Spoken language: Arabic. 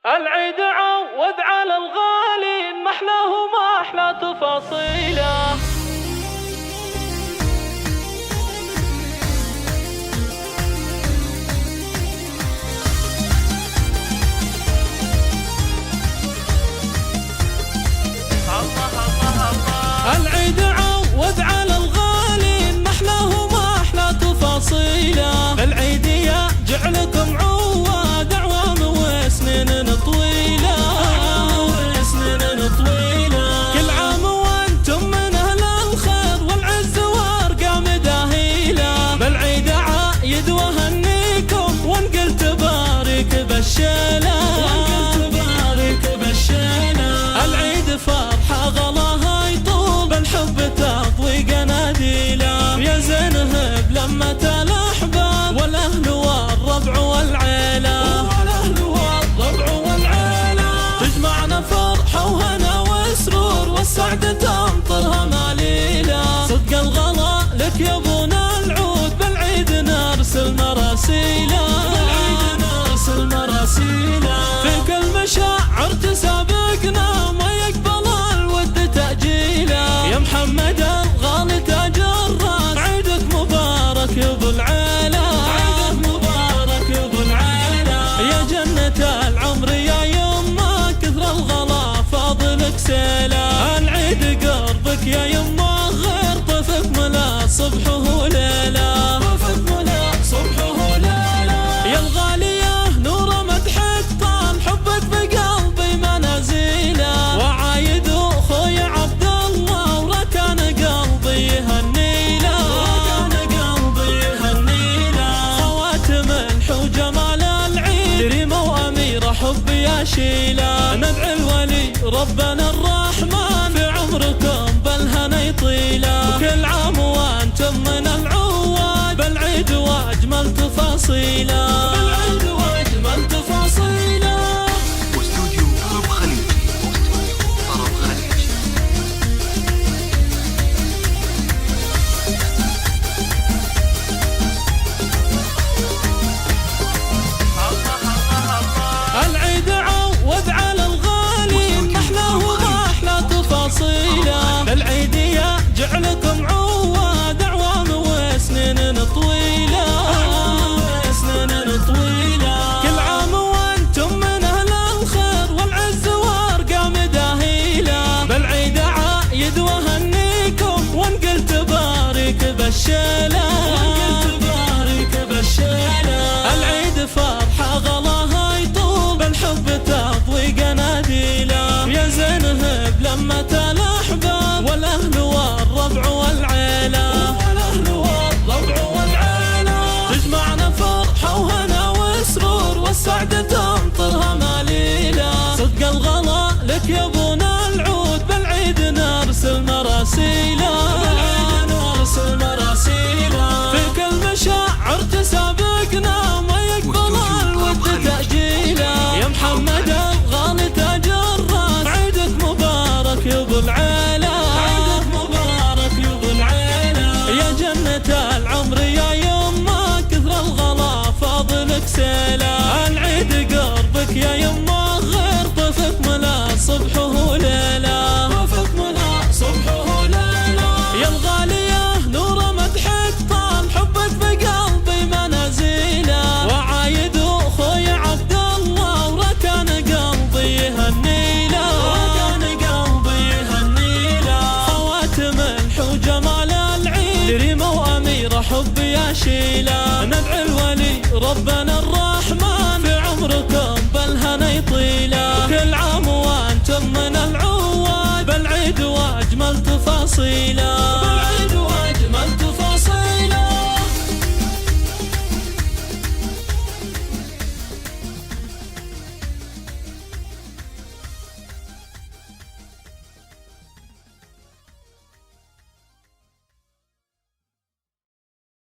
العيد عوض على الغالي محلاه وما أحلى تفاصيله. العيد عوض على الغالي محلاه وما أحلى تفاصيله. بالعيد يا جعلكم عواد أعوام وسنين طويلة، كل عام وانتم من أهل الخير والعز وارقام داهيله. بالعيد عايد وهنيكم ونقل تبارك بالشيله، العيد فرحة غلاها يطول بالحب تضوي قناديله. يا زينهب لمة الأحباب والأهل والربع والعيلة، تجمعنا فرحة وهنا وسرور والسعد تمطرها مليلة. صدق الغلا لك يا ابونا العود بالعيد نرسل مراسيله، في كل مشاعر تسابقنا ما يقبل الود تأجيله. يا محمد الغالي تاج الراس عيدك مبارك يا ابو العيلة، يا جنة العمر يا يمه كثر الغلا فاضلك سيله. العيد قربك يا يمه غير طفك ملا صبح وليله، يا الغالية نور مدحك طال حبك بقلبي منازيله. وعايد اخوي عبد الله وركان قلبي يهنيله، خواتم الحو جمال العيد ريمة وأميرة حب يا شيله. ندعي الولي ربنا الرحمن في عمركم بالهنا يطيله. وكل عام وانتم من العواد بالعيد واجمل تفاصيله. واستوديو طرب خليجي. العيد عوض على الغالي محلاه وما أحلى تفاصيله. بالعيد يا جعلكم عواد أعوام وسنين طويلة، كل عام وانتم من أهل الخير والعز وارقام داهيله. بالعيد عايد وهنيكم ونقل تبارك بالشيله، العيد فرحة غلاها يطول بالحب تضوي قناديله. يا زينهب لمة الأحباب والأهل والربع والعيلة، تجمعنا فرحة وهنا وسرور والسعد تمطرها مليلة. صدق الغلا لك يا ابونا العود بالعيد نرسل مراسيله، في كل مشاعر تسابقنا ما يقبل الود تأجيله. يا محمد الغالي تاج الراس عيدك مبارك يا ابو العيلة، يا جنة العمر يا يمه كثر الغلا فاضلك سيله. العيد قربك يا يمه غير طفك ملا صبح وليله، يا الغالية نور مدحك طال حبك بقلبي منازيله. وعايد اخوي عبد الله وركان قلبي يهنيله، خواتم الحو جمال العيد ريمة وأميرة حب يا شيله. ندعي الولي ربنا الرحمن في عمركم بالهنا يطيله. وكل عام وانتم من العواد بالعيد واجمل تفاصيله.